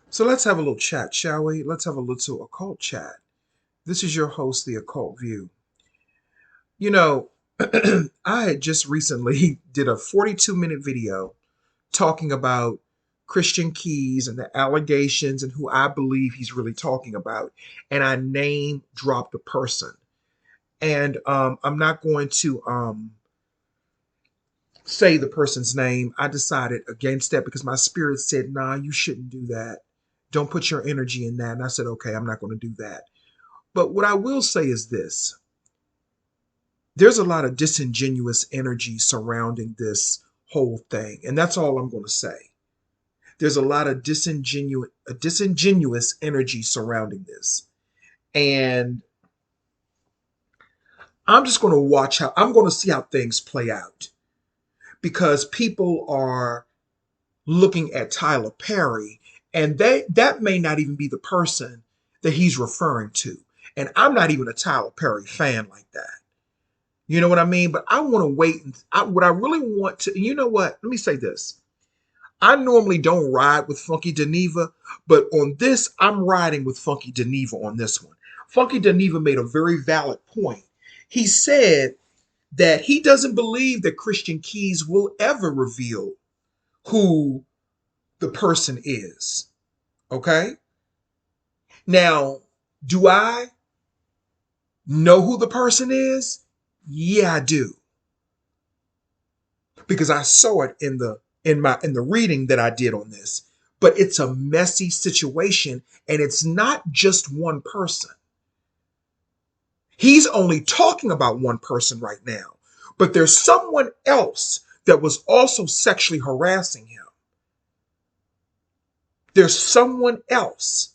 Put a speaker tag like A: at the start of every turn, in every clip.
A: So let's have a little chat, shall we? Let's have a little occult chat. This is your host, The Occult View. You know, I had just recently did a 42-minute video talking about Christian Keys and the allegations and who I believe he's really talking about. And I name dropped a person. And I'm not going to say the person's name. I decided against that because my spirit said, nah, you shouldn't do that. Don't put your energy in that. And I said, okay, I'm not going to do that. But what I will say is this: there's a lot of disingenuous energy surrounding this whole thing. And that's all I'm going to say. There's a lot of disingenuous energy surrounding this. And I'm just going to I'm going to see how things play out because people are looking at Tyler Perry and that may not even be the person that he's referring to. And I'm not even a Tyler Perry fan like that. You know what I mean? But I want to wait. What I really want to, you know what? Let me say this. I normally don't ride with Funky Geneva, but on this, I'm riding with Funky Geneva on this one. Funky Geneva made a very valid point. He said that he doesn't believe that Christian Keys will ever reveal who the person is. Okay? Now, do I know who the person is? Yeah, I do. Because I saw it in the reading that I did on this. But it's a messy situation and it's not just one person. He's only talking about one person right now. But there's someone else that was also sexually harassing him. There's someone else.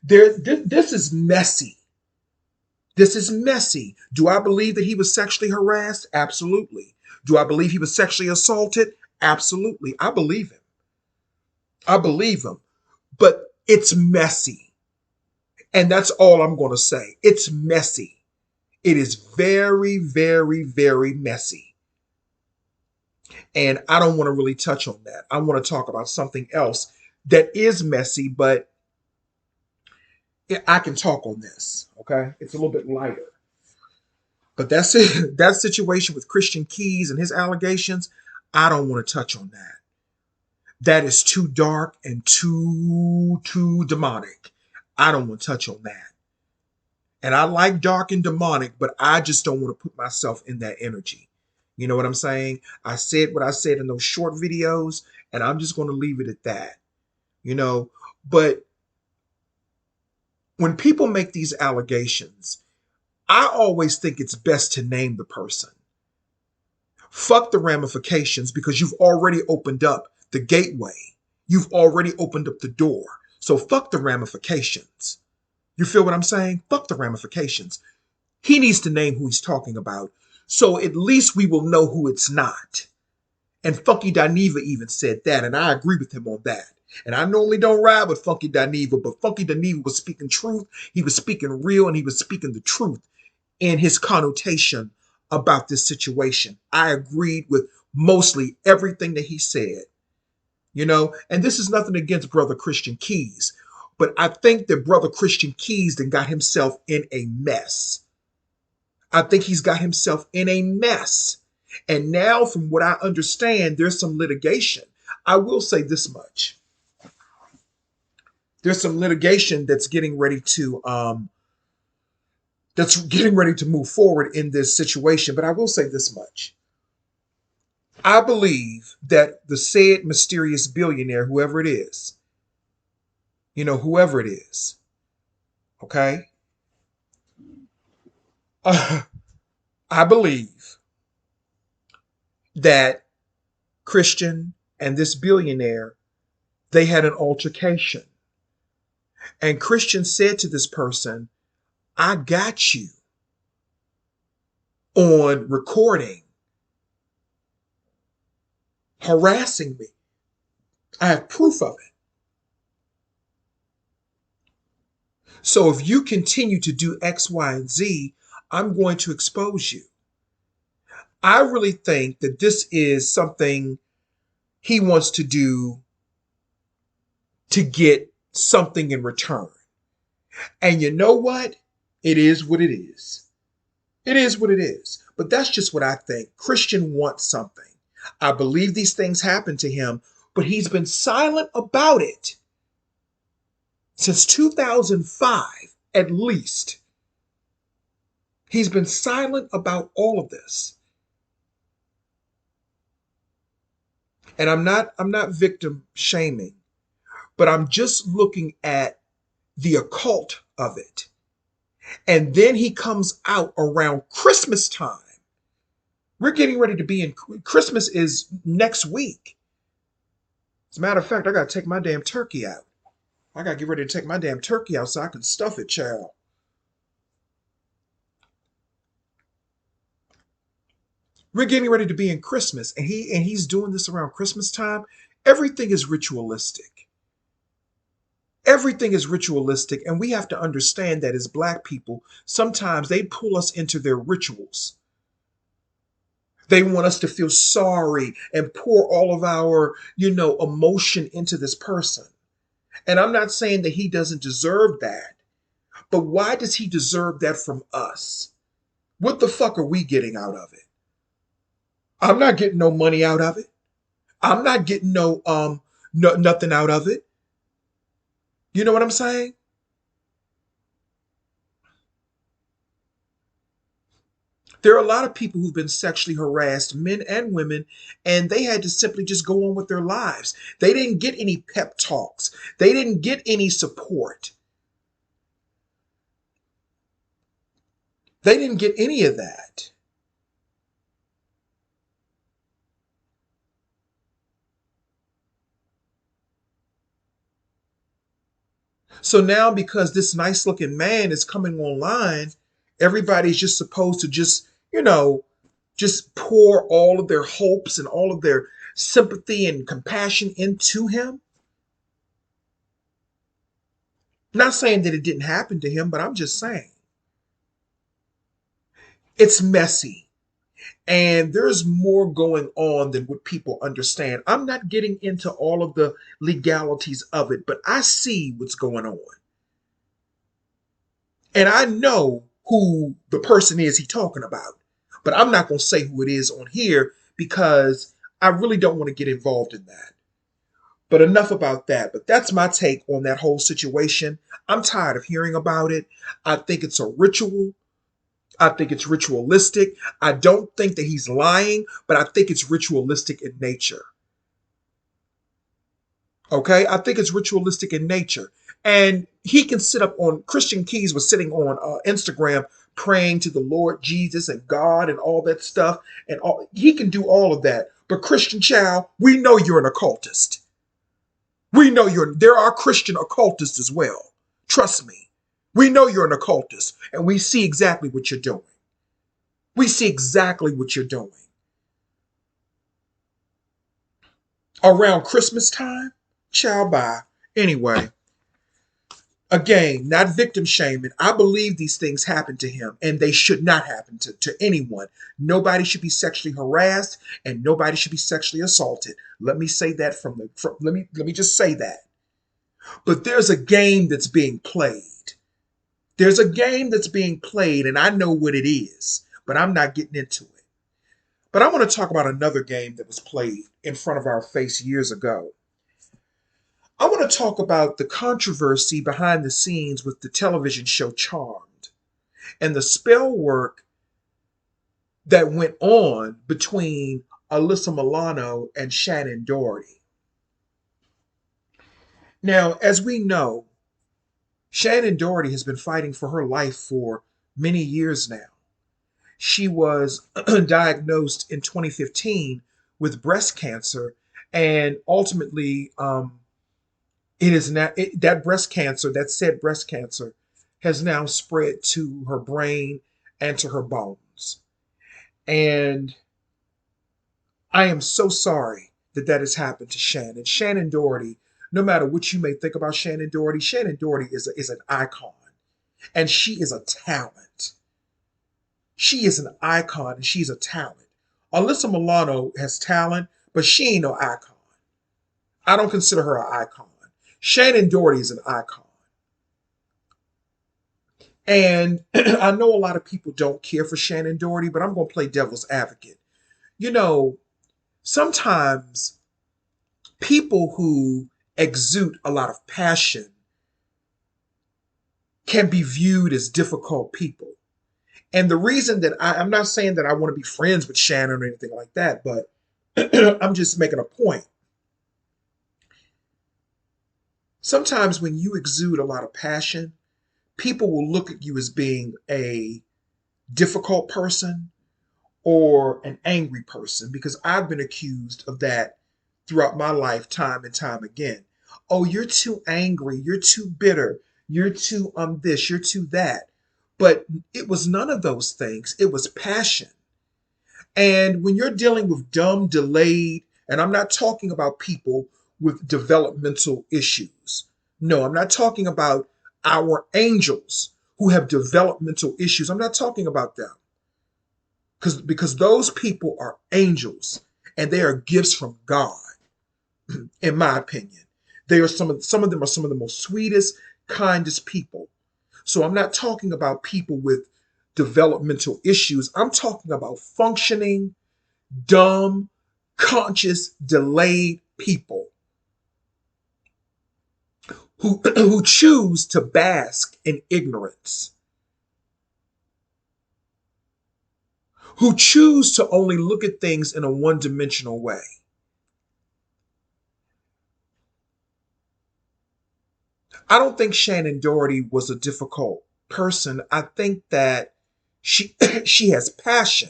A: This is messy. This is messy. Do I believe that he was sexually harassed? Absolutely. Do I believe he was sexually assaulted? Absolutely. I believe him. I believe him. But it's messy. And that's all I'm going to say. It's messy. It is very, very, very messy. And I don't want to really touch on that. I want to talk about something else that is messy, but I can talk on this. Okay. It's a little bit lighter. But that's it. That situation with Christian Keys and his allegations, I don't want to touch on that. That is too dark and too demonic. I don't want to touch on that. And I like dark and demonic, but I just don't want to put myself in that energy. You know what I'm saying? I said what I said in those short videos, and I'm just going to leave it at that. You know, but when people make these allegations, I always think it's best to name the person. Fuck the ramifications because you've already opened up the gateway. You've already opened up the door. So fuck the ramifications. You feel what I'm saying? Fuck the ramifications. He needs to name who he's talking about. So at least we will know who it's not. And Funky Dineva even said that, and I agree with him on that. And I normally don't ride with Funky Dineva, but Funky Dineva was speaking truth. He was speaking real, and he was speaking the truth in his connotation about this situation. I agreed with mostly everything that he said, you know, and this is nothing against Brother Christian Keys, but I think that Brother Christian Keys then got himself in a mess. I think he's got himself in a mess. And now, from what I understand, there's some litigation. I will say this much. There's some litigation that's getting ready to move forward in this situation. But I will say this much. I believe that the said mysterious billionaire, whoever it is, whoever it is, okay, I believe that Christian and this billionaire, they had an altercation. And Christian said to this person, I got you on recording harassing me. I have proof of it. So if you continue to do X, Y, and Z, I'm going to expose you. I really think that this is something he wants to do to get something in return. And you know what? It is what it is. It is what it is. But that's just what I think. Christian wants something. I believe these things happen to him, but he's been silent about it since 2005, at least. He's been silent about all of this. And I'm not victim shaming, but I'm just looking at the occult of it. And then he comes out around Christmas time. We're getting ready to be in Christmas is next week. As a matter of fact, I gotta take my damn turkey out. I gotta get ready to take my damn turkey out so I can stuff it, child. We're getting ready to be in Christmas, and he's doing this around Christmas time. Everything is ritualistic. Everything is ritualistic, and we have to understand that as Black people, sometimes they pull us into their rituals. They want us to feel sorry and pour all of our, emotion into this person. And I'm not saying that he doesn't deserve that, but why does he deserve that from us? What the fuck are we getting out of it? I'm not getting no money out of it. I'm not getting nothing out of it. You know what I'm saying? There are a lot of people who've been sexually harassed, men and women, and they had to simply just go on with their lives. They didn't get any pep talks. They didn't get any support. They didn't get any of that. So now, because this nice looking man is coming online, everybody's just supposed to just pour all of their hopes and all of their sympathy and compassion into him. Not saying that it didn't happen to him, but I'm just saying it's messy. And there's more going on than what people understand. I'm not getting into all of the legalities of it, but I see what's going on. And I know who the person is he's talking about. But I'm not going to say who it is on here because I really don't want to get involved in that. But enough about that. But that's my take on that whole situation. I'm tired of hearing about it. I think it's a ritual. I think it's ritualistic. I don't think that he's lying, but I think it's ritualistic in nature. Okay? I think it's ritualistic in nature. And he can sit up on, Christian Keys was sitting on Instagram praying to the Lord Jesus and God and all that stuff. And he can do all of that. But Christian Child, we know you're an occultist. We know there are Christian occultists as well. Trust me. We know you're an occultist and we see exactly what you're doing. We see exactly what you're doing. Around Christmas time, child, bye. Anyway, again, not victim shaming. I believe these things happen to him and they should not happen to anyone. Nobody should be sexually harassed and nobody should be sexually assaulted. Let me say that let me just say that. But there's a game that's being played. There's a game that's being played and I know what it is, but I'm not getting into it. But I want to talk about another game that was played in front of our face years ago. I want to talk about the controversy behind the scenes with the television show Charmed and the spell work that went on between Alyssa Milano and Shannen Doherty. Now, as we know, Shannen Doherty has been fighting for her life for many years now. She was diagnosed in 2015 with breast cancer, and ultimately, it is now that breast cancer, that said breast cancer, has now spread to her brain and to her bones. And I am so sorry that that has happened to Shannon. Shannen Doherty, no matter what you may think about Shannen Doherty is an icon, and she is a talent. She is an icon, and she's a talent. Alyssa Milano has talent, but she ain't no icon. I don't consider her an icon. Shannen Doherty is an icon. And I know a lot of people don't care for Shannen Doherty, but I'm going to play devil's advocate. You know, sometimes people who exude a lot of passion can be viewed as difficult people. And the reason that I'm not saying that I want to be friends with Shannen or anything like that, but I'm just making a point. Sometimes when you exude a lot of passion, people will look at you as being a difficult person or an angry person because I've been accused of that throughout my life time and time again. Oh, you're too angry, you're too bitter, you're too this, you're too that. But it was none of those things. It was passion. And when you're dealing with dumb, delayed, and I'm not talking about people with developmental issues. No, I'm not talking about our angels who have developmental issues. I'm not talking about them. Because those people are angels and they are gifts from God, in my opinion. They are some of them are some of the most sweetest, kindest people. So I'm not talking about people with developmental issues. I'm talking about functioning, dumb, conscious, delayed people who choose to bask in ignorance, who choose to only look at things in a one-dimensional way. I don't think Shannen Doherty was a difficult person. I think that she she has passion.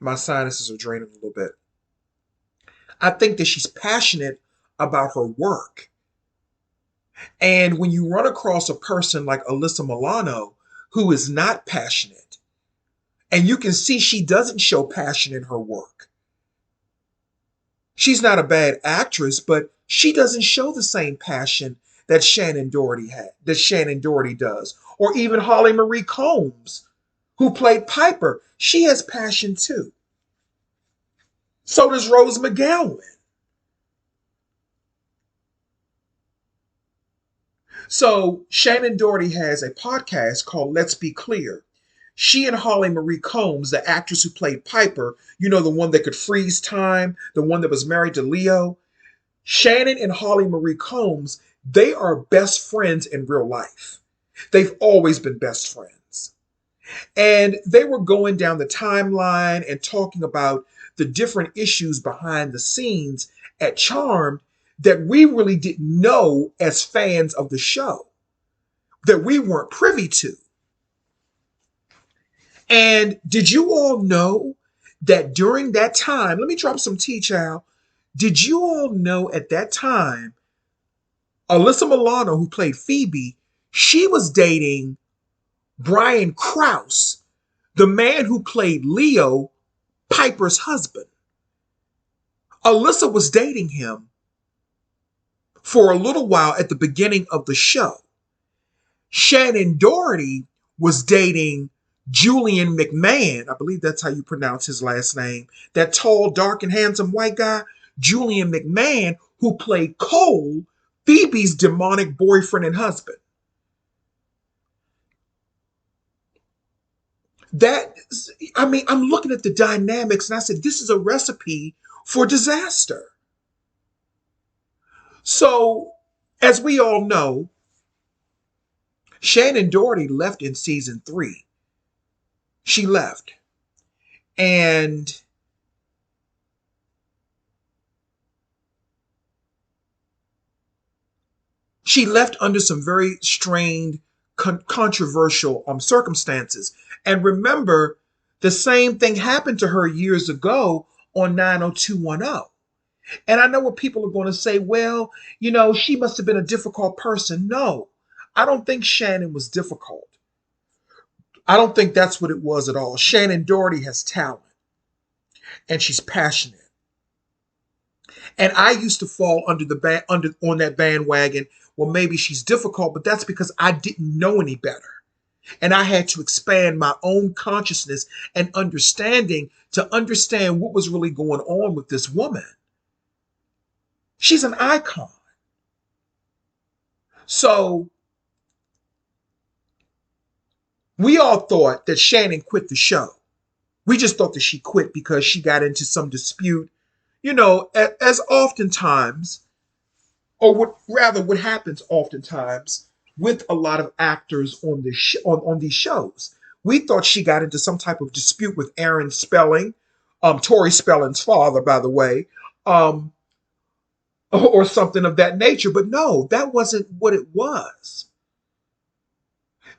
A: My sinuses are draining a little bit. I think that she's passionate about her work. And when you run across a person like Alyssa Milano, who is not passionate, and you can see she doesn't show passion in her work. She's not a bad actress, but she doesn't show the same passion that Shannen Doherty does. Or even Holly Marie Combs, who played Piper. She has passion too. So does Rose McGowan. So Shannen Doherty has a podcast called Let's Be Clear. She and Holly Marie Combs, the actress who played Piper, you know, the one that could freeze time, the one that was married to Leo, Shannen and Holly Marie Combs, they are best friends in real life. They've always been best friends. And they were going down the timeline and talking about the different issues behind the scenes at Charmed that we really didn't know as fans of the show, that we weren't privy to. And did you all know that during that time, let me drop some tea, child. Did you all know at that time, Alyssa Milano, who played Phoebe, she was dating Brian Krause, the man who played Leo, Piper's husband. Alyssa was dating him for a little while at the beginning of the show. Shannen Doherty was dating Julian McMahon. I believe that's how you pronounce his last name. That tall, dark, and handsome white guy, Julian McMahon, who played Cole, Phoebe's demonic boyfriend and husband. I'm looking at the dynamics and I said, this is a recipe for disaster. So, as we all know, Shannen Doherty left in season 3. She left. And she left under some very strained, controversial circumstances. And remember, the same thing happened to her years ago on 90210. And I know what people are going to say, well, she must have been a difficult person. No, I don't think Shannen was difficult. I don't think that's what it was at all. Shannen Doherty has talent and she's passionate. And I used to fall on that bandwagon. Well, maybe she's difficult, but that's because I didn't know any better. And I had to expand my own consciousness and understanding to understand what was really going on with this woman. She's an icon. So we all thought that Shannen quit the show. We just thought that she quit because she got into some dispute, as oftentimes, or what happens oftentimes with a lot of actors on on these shows. We thought she got into some type of dispute with Aaron Spelling, Tori Spelling's father, by the way, um, or something of that nature. But no, that wasn't what it was.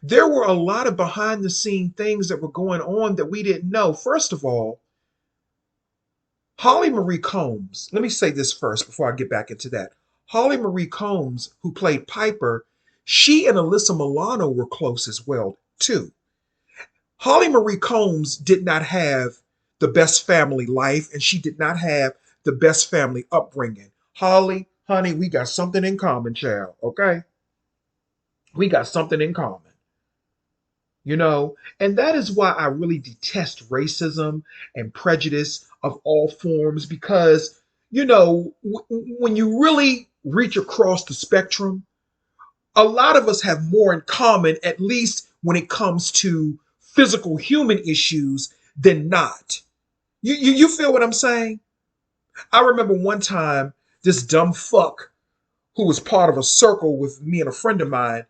A: There were a lot of behind the scene things that were going on that we didn't know. First of all, Holly Marie Combs, let me say this first before I get back into that. Holly Marie Combs, who played Piper, she and Alyssa Milano were close as well, too. Holly Marie Combs did not have the best family life, and she did not have the best family upbringing. Holly, honey, we got something in common, child, okay? We got something in common. And that is why I really detest racism and prejudice of all forms because, when you really reach across the spectrum, a lot of us have more in common, at least when it comes to physical human issues, than not. You feel what I'm saying? I remember one time this dumb fuck who was part of a circle with me and a friend of mine,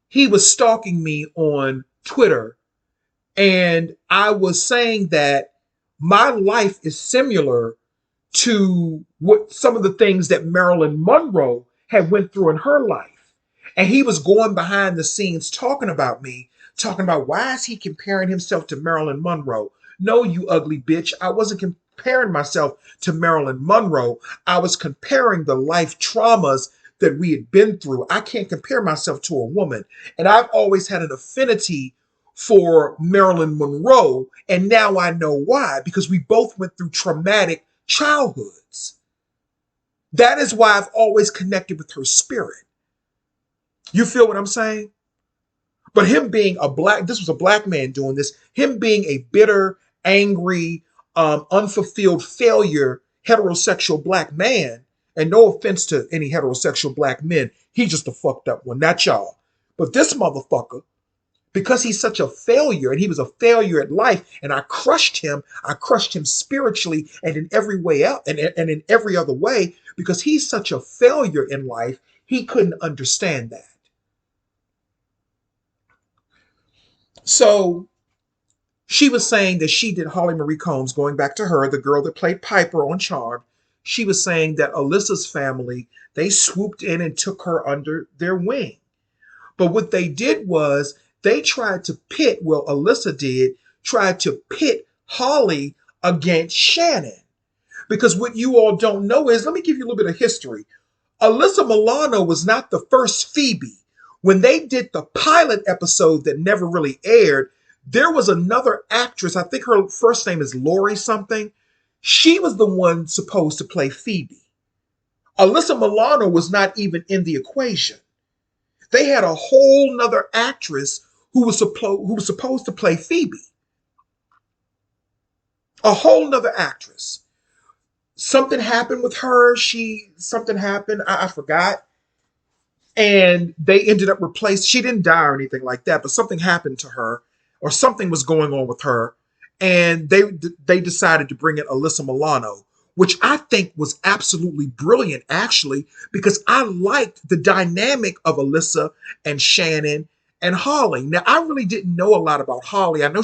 A: he was stalking me on Twitter. And I was saying that my life is similar to what some of the things that Marilyn Monroe had went through in her life. And he was going behind the scenes talking about me, talking about why is he comparing himself to Marilyn Monroe? No, you ugly bitch. I wasn't comparing myself to Marilyn Monroe. I was comparing the life traumas that we had been through. I can't compare myself to a woman. And I've always had an affinity for Marilyn Monroe. And now I know why, because we both went through traumatic childhoods. That is why I've always connected with her spirit. You feel what I'm saying? But him being this was a black man doing this, him being a bitter, angry, unfulfilled failure, heterosexual black man, and no offense to any heterosexual black men, he's just a fucked up one, not y'all. But this motherfucker, because he's such a failure and he was a failure at life, and I crushed him spiritually and in every way else, and in every other way, because he's such a failure in life, he couldn't understand that. So she was saying that she did Holly Marie Combs, going back to her, the girl that played Piper on Charmed. She was saying that Alyssa's family, they swooped in and took her under their wing. But what they did was they tried to pit, well, Alyssa did, tried to pit Holly against Shannen. Because what you all don't know is, let me give you a little bit of history. Alyssa Milano was not the first Phoebe. When they did the pilot episode that never really aired, there was another actress, I think her first name is Lori something. She was the one supposed to play Phoebe. Alyssa Milano was not even in the equation. They had a whole nother actress who was supposed to play Phoebe. A whole nother actress. Something happened with her. Something happened. I forgot. And they ended up replacing. She didn't die or anything like that, but something happened to her, or something was going on with her, and they decided to bring in Alyssa Milano, which I think was absolutely brilliant, actually, because I liked the dynamic of Alyssa and Shannen and Holly. Now, I really didn't know a lot about Holly. I knew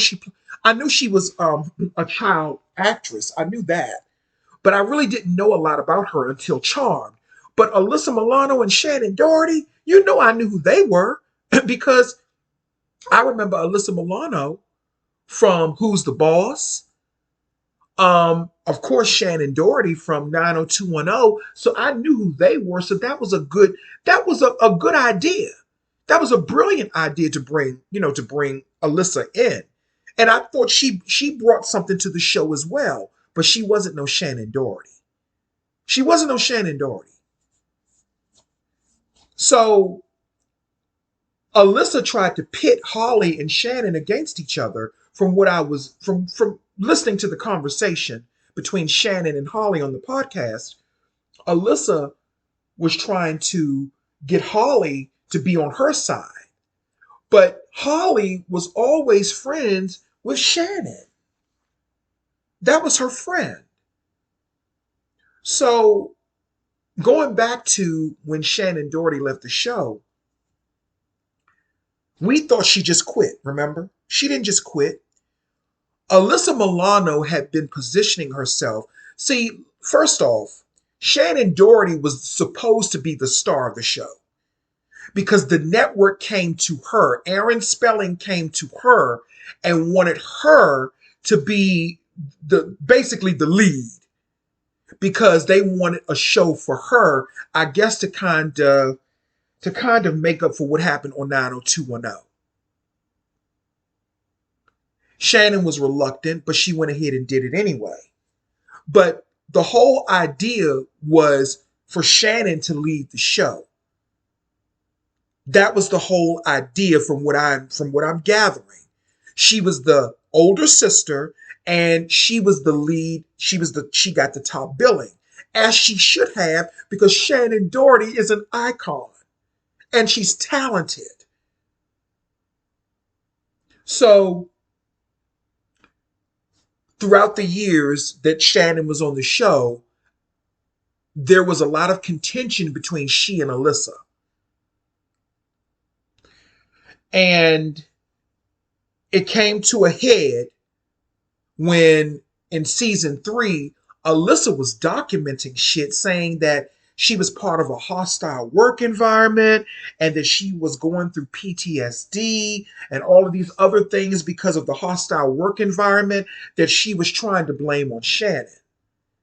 A: she was a child actress. I knew that, but I really didn't know a lot about her until Charmed. But Alyssa Milano and Shannen Doherty, I knew who they were because I remember Alyssa Milano from Who's the Boss? Of course, Shannen Doherty from 90210. So I knew who they were. So that was a good idea. That was a brilliant idea to bring Alyssa in. And I thought she brought something to the show as well. But she wasn't no Shannen Doherty. She wasn't no Shannen Doherty. So Alyssa tried to pit Holly and Shannen against each other from what I was from listening to the conversation between Shannen and Holly on the podcast. Alyssa was trying to get Holly to be on her side. But Holly was always friends with Shannen. That was her friend. So going back to when Shannen Doherty left the show, we thought she just quit, remember? She didn't just quit. Alyssa Milano had been positioning herself. See, first off, Shannen Doherty was supposed to be the star of the show because the network came to her. Aaron Spelling came to her and wanted her to be basically the lead because they wanted a show for her, I guess to kind of make up for what happened on 90210. Shannen was reluctant, but she went ahead and did it anyway. But the whole idea was for Shannen to lead the show. That was the whole idea from what I'm gathering. She was the older sister and she was the lead. She got the top billing, as she should have, because Shannen Doherty is an icon and she's talented. So throughout the years that Shannen was on the show, there was a lot of contention between she and Alyssa. And it came to a head when in season 3, Alyssa was documenting shit saying that she was part of a hostile work environment and that she was going through PTSD and all of these other things because of the hostile work environment that she was trying to blame on Shannen,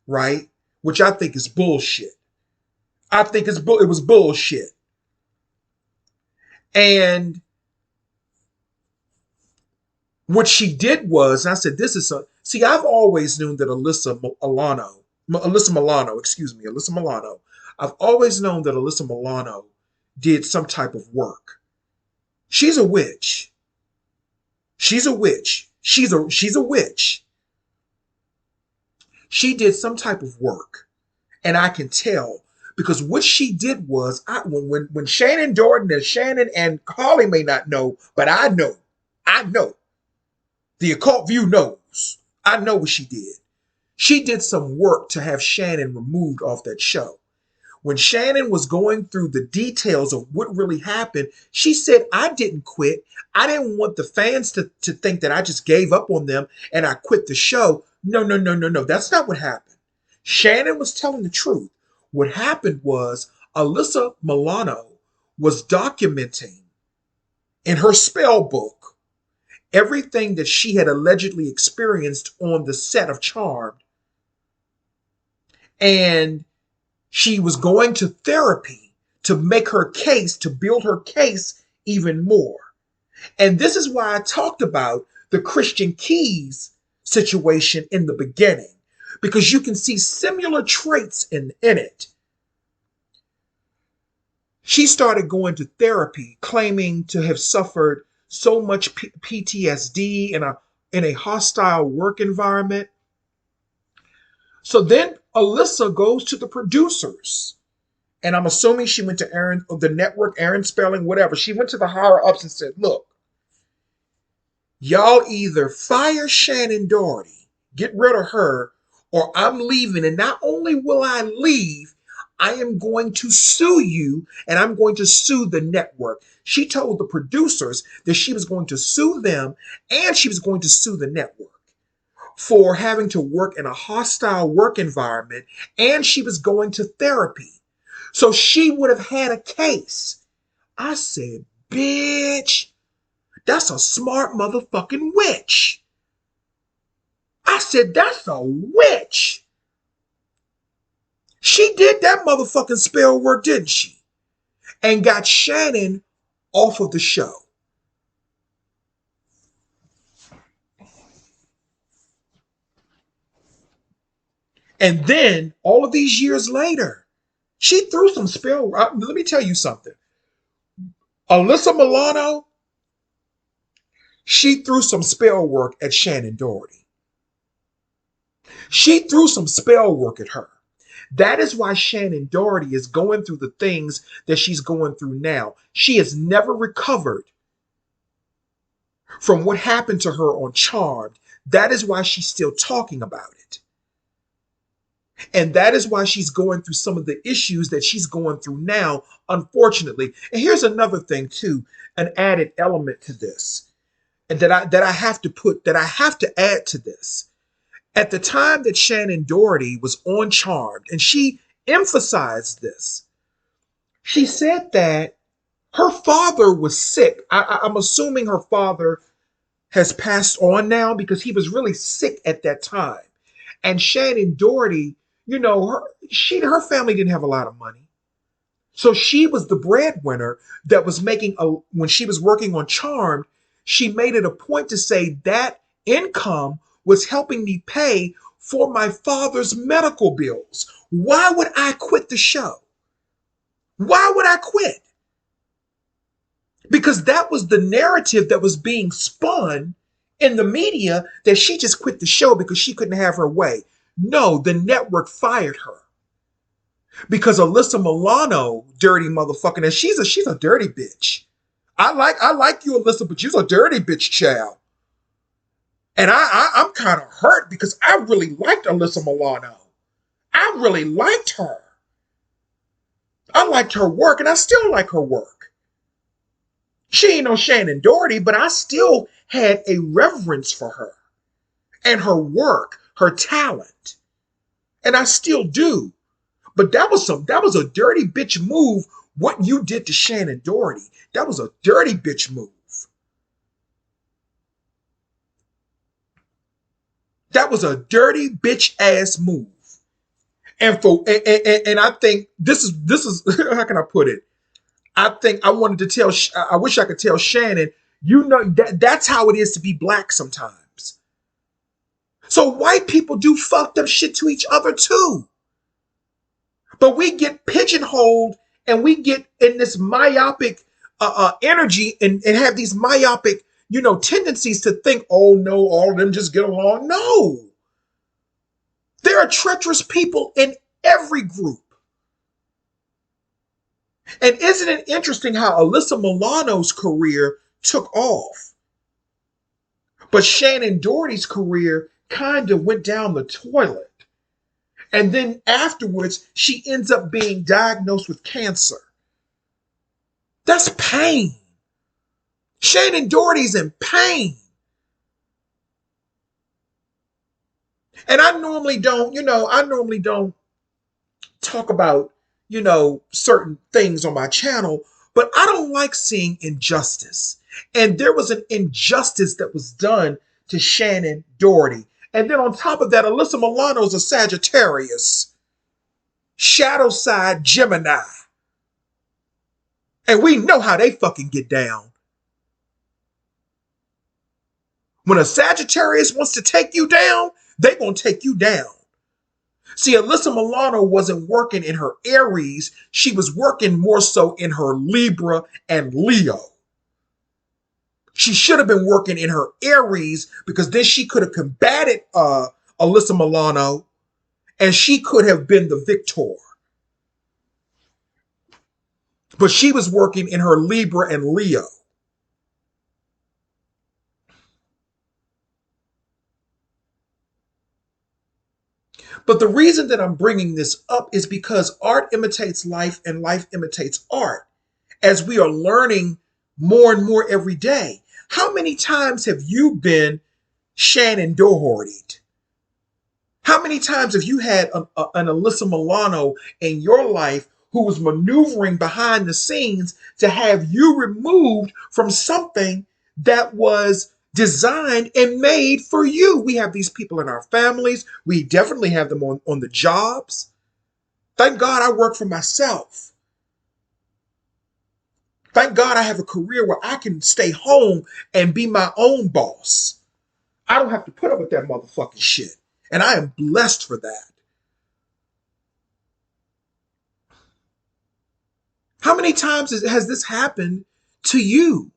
A: right? Which I think is bullshit. I think it was bullshit. And what she did was, and I said, this is a, see, I've always known that Alyssa Milano, I've always known that Alyssa Milano did some type of work. She's a witch. She's a witch. She's a witch. She did some type of work, and I can tell because what she did was, when Shannen Doherty and Shannen and Holly may not know, but I know. The occult view knows. I know what she did. She did some work to have Shannen removed off that show. When Shannen was going through the details of what really happened, she said, I didn't quit. I didn't want the fans to think that I just gave up on them and I quit the show. No, no, no, no, no. That's not what happened. Shannen was telling the truth. What happened was Alyssa Milano was documenting in her spell book everything that she had allegedly experienced on the set of Charmed. And she was going to therapy to make her case, to build her case even more. And this is why I talked about the Christian Keys situation in the beginning, because you can see similar traits in it. She started going to therapy, claiming to have suffered so much PTSD in a hostile work environment. So then Alyssa goes to the producers, and I'm assuming she went to Aaron, the network, Aaron Spelling, whatever. She went to the higher ups and said, look, y'all either fire Shannen Doherty, get rid of her, or I'm leaving. And not only will I leave, I am going to sue you, and I'm going to sue the network. She told the producers that she was going to sue them, and she was going to sue the network for having to work in a hostile work environment, and she was going to therapy. So she would have had a case. I said, bitch, that's a smart motherfucking witch. I said, that's a witch. She did that motherfucking spell work, didn't she? And got Shannen off of the show. And then, all of these years later, she threw some spell. Let me tell you something. Alyssa Milano, she threw some spell work at Shannen Doherty. She threw some spell work at her. That is why Shannen Doherty is going through the things that she's going through now. She has never recovered from what happened to her on Charmed. That is why she's still talking about it. And that is why she's going through some of the issues that she's going through now, unfortunately. And here's another thing, too, an added element to this, and that I have to add to this. At the time that Shannen Doherty was on Charmed, and she emphasized this, she said that her father was sick. I'm assuming her father has passed on now because he was really sick at that time. And Shannen Doherty, her family didn't have a lot of money. So she was the breadwinner that was when she was working on Charmed, she made it a point to say that income was helping me pay for my father's medical bills. Why would I quit the show? Why would I quit? Because that was the narrative that was being spun in the media, that she just quit the show because she couldn't have her way. No, the network fired her. Because Alyssa Milano, dirty motherfucker, and she's a dirty bitch. I like you, Alyssa, but she's a dirty bitch, child. And I'm kind of hurt because I really liked Alyssa Milano. I really liked her. I liked her work, and I still like her work. She ain't no Shannen Doherty, but I still had a reverence for her and her work, her talent. And I still do. But that was a dirty bitch move, what you did to Shannen Doherty. That was a dirty bitch move. That was a dirty bitch ass move. And I think this is how can I put it? I think I wish I could tell Shannen, that's how it is to be black sometimes. So white people do fucked up shit to each other too. But we get pigeonholed and we get in this myopic energy and have these myopic, tendencies to think, oh no, all of them just get along. No. There are treacherous people in every group. And isn't it interesting how Alyssa Milano's career took off, but Shannen Doherty's career kind of went down the toilet? And then afterwards, she ends up being diagnosed with cancer. That's pain. Shannen Doherty's in pain. And I normally don't talk about, certain things on my channel, but I don't like seeing injustice. And there was an injustice that was done to Shannen Doherty. And then on top of that, Alyssa Milano's a Sagittarius. Shadow side Gemini. And we know how they fucking get down. When a Sagittarius wants to take you down, they gonna take you down. See, Alyssa Milano wasn't working in her Aries. She was working more so in her Libra and Leo. She should have been working in her Aries because then she could have combated Alyssa Milano and she could have been the victor. But she was working in her Libra and Leo. But the reason that I'm bringing this up is because art imitates life and life imitates art. As we are learning more and more every day. How many times have you been Shannen Doherty? How many times have you had an Alyssa Milano in your life who was maneuvering behind the scenes to have you removed from something that was designed and made for you? We have these people in our families. We definitely have them on the jobs. Thank God I work for myself. Thank God I have a career where I can stay home and be my own boss. I don't have to put up with that motherfucking shit. And I am blessed for that. How many times has this happened to you?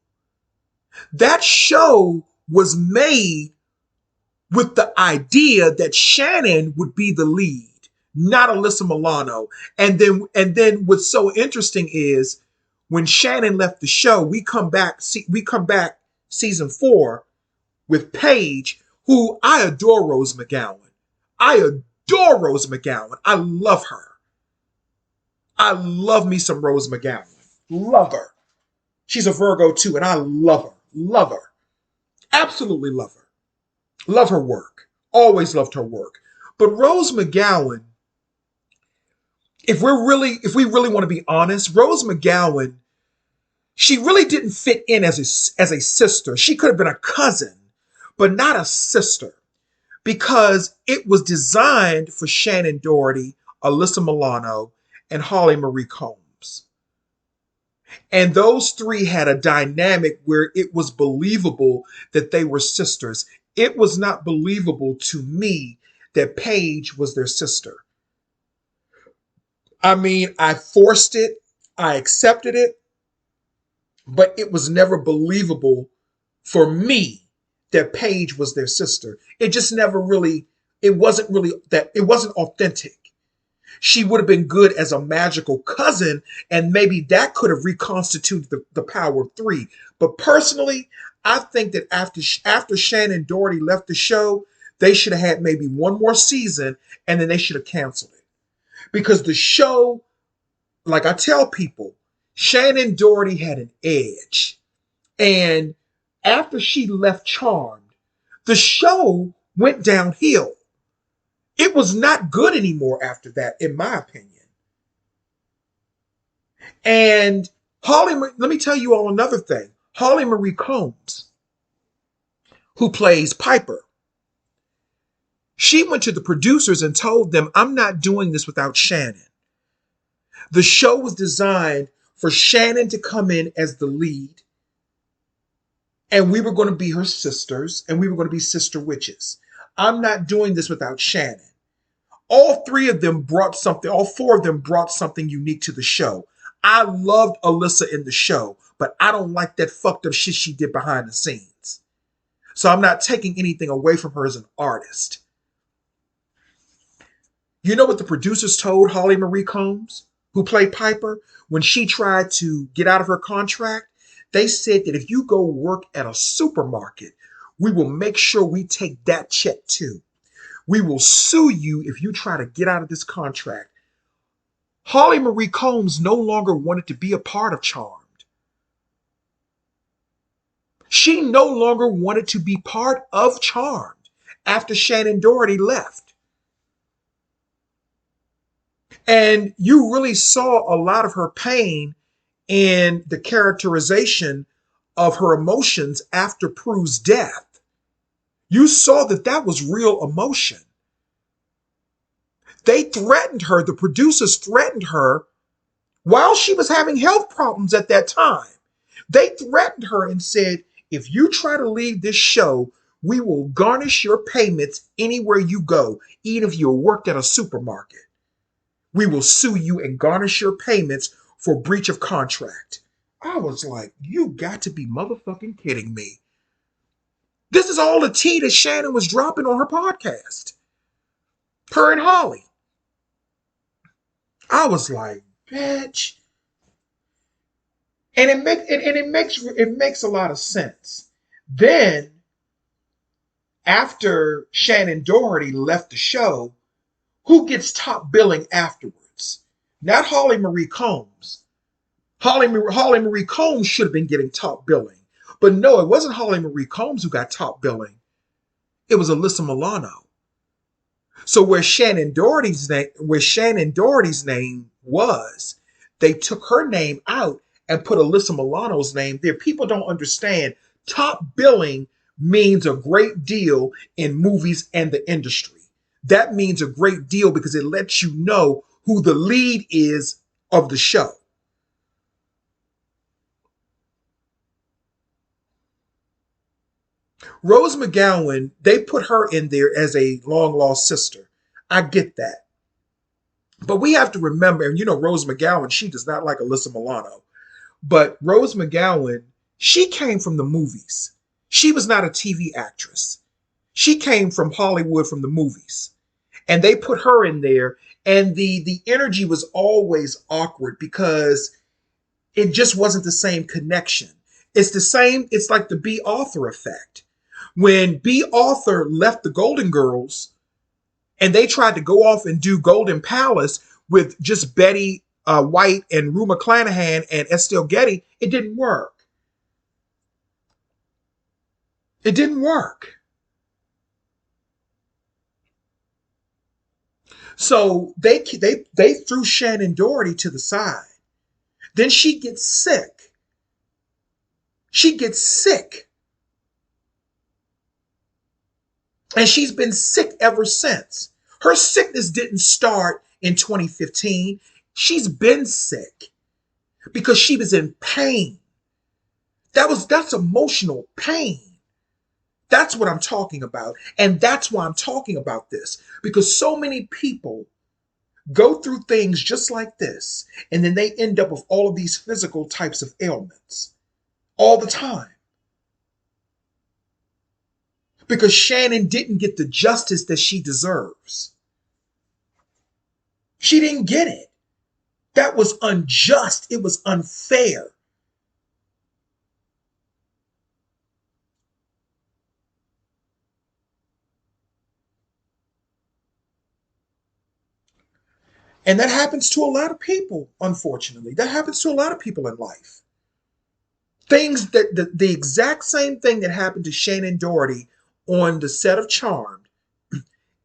A: That show was made with the idea that Shannen would be the lead, not Alyssa Milano. And then what's so interesting is when Shannen left the show, we come back season 4 with Paige, who I adore Rose McGowan. I adore Rose McGowan. I love her. I love me some Rose McGowan. Love her. She's a Virgo too, and I love her. Love her. Absolutely love her. Love her work. Always loved her work. But Rose McGowan, if we really want to be honest, Rose McGowan, she really didn't fit in as a sister. She could have been a cousin, but not a sister, because it was designed for Shannen Doherty, Alyssa Milano, and Holly Marie Combs. And those three had a dynamic where it was believable that they were sisters. It was not believable to me that Paige was their sister. I mean, I forced it, I accepted it, but it was never believable for me that Paige was their sister. It just never really, it wasn't really that, it wasn't authentic. She would have been good as a magical cousin, and maybe that could have reconstituted the power of three. But personally, I think that after Shannen Doherty left the show, they should have had maybe one more season, and then they should have canceled it. Because the show, like I tell people, Shannen Doherty had an edge. And after she left Charmed, the show went downhill. It was not good anymore after that, in my opinion. And let me tell you all another thing. Holly Marie Combs, who plays Piper, she went to the producers and told them, I'm not doing this without Shannen. The show was designed for Shannen to come in as the lead, and we were going to be her sisters, and we were going to be sister witches. I'm not doing this without Shannen. All four of them brought something unique to the show. I loved Alyssa in the show, but I don't like that fucked up shit she did behind the scenes. So I'm not taking anything away from her as an artist. You know what the producers told Holly Marie Combs, who played Piper, when she tried to get out of her contract? They said that if you go work at a supermarket, we will make sure we take that check too. We will sue you if you try to get out of this contract. Holly Marie Combs no longer wanted to be a part of Charmed. She no longer wanted to be part of Charmed after Shannen Doherty left. And you really saw a lot of her pain in the characterization of her emotions after Prue's death. You saw that that was real emotion. They threatened her, the producers threatened her while she was having health problems at that time. They threatened her and said, if you try to leave this show, we will garnish your payments anywhere you go, even if you worked at a supermarket. We will sue you and garnish your payments for breach of contract. I was like, you got to be motherfucking kidding me. This is all the tea that Shannen was dropping on her podcast. Her and Holly. I was like, bitch. And it makes a lot of sense. Then, after Shannen Doherty left the show, who gets top billing afterwards? Not Holly Marie Combs. Holly Marie Combs should have been getting top billing. But no, it wasn't Holly Marie Combs who got top billing. It was Alyssa Milano. So where Shannen Doherty's name was, they took her name out and put Alyssa Milano's name there. People don't understand. Top billing means a great deal in movies and the industry. That means a great deal because it lets you know who the lead is of the show. Rose McGowan, they put her in there as a long lost sister. I get that. But we have to remember, and you know, Rose McGowan, she does not like Alyssa Milano. But Rose McGowan, she came from the movies. She was not a TV actress. She came from Hollywood, from the movies. And they put her in there, and the energy was always awkward because it just wasn't the same connection. It's the same, it's like the B. Arthur effect. When B. Arthur left the Golden Girls and they tried to go off and do Golden Palace with just Betty White and Rue McClanahan and Estelle Getty, it didn't work. It didn't work. So they threw Shannen Doherty to the side. Then she gets sick. She gets sick. And she's been sick ever since. Her sickness didn't start in 2015. She's been sick because she was in pain. That's emotional pain. That's what I'm talking about. And that's why I'm talking about this. Because so many people go through things just like this, and then they end up with all of these physical types of ailments all the time. Because Shannen didn't get the justice that she deserves. She didn't get it. That was unjust. It was unfair. And that happens to a lot of people, unfortunately. That happens to a lot of people in life. Things that the exact same thing that happened to Shannen Doherty on the set of Charmed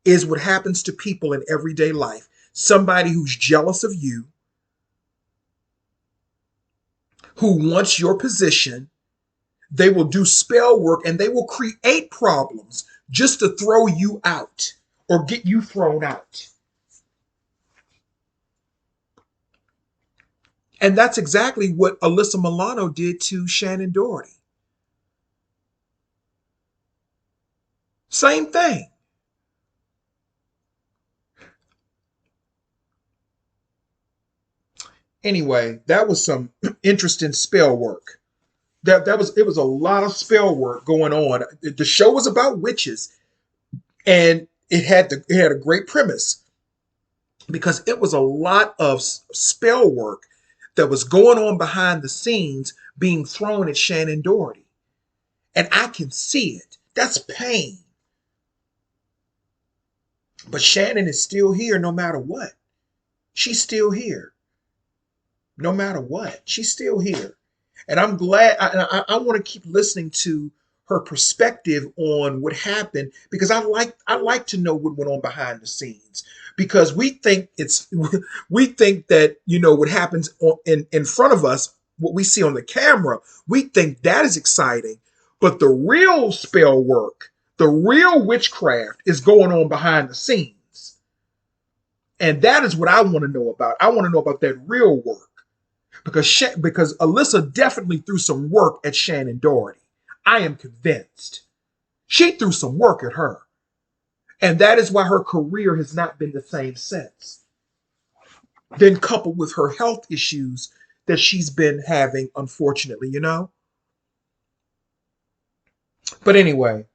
A: is what happens to people in everyday life. Somebody who's jealous of you, who wants your position, they will do spell work and they will create problems just to throw you out or get you thrown out. And that's exactly what Alyssa Milano did to Shannen Doherty. Same thing. Anyway, that was some interesting spell work. That was it was a lot of spell work going on. The show was about witches, and it had a great premise because it was a lot of spell work that was going on behind the scenes being thrown at Shannen Doherty. And I can see it. That's pain. But Shannen is still here no matter what. She's still here no matter what. She's still here. And I'm glad, I want to keep listening to her perspective on what happened because I like to know what went on behind the scenes because we think that what happens in front of us, what we see on the camera, we think that is exciting, but the real spell work, the real witchcraft is going on behind the scenes. And that is what I want to know about. I want to know about that real work because Alyssa definitely threw some work at Shannen Doherty. I am convinced. She threw some work at her. And that is why her career has not been the same since. Then coupled with her health issues that she's been having, unfortunately. But anyway,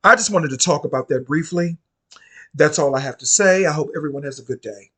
A: I just wanted to talk about that briefly. That's all I have to say. I hope everyone has a good day.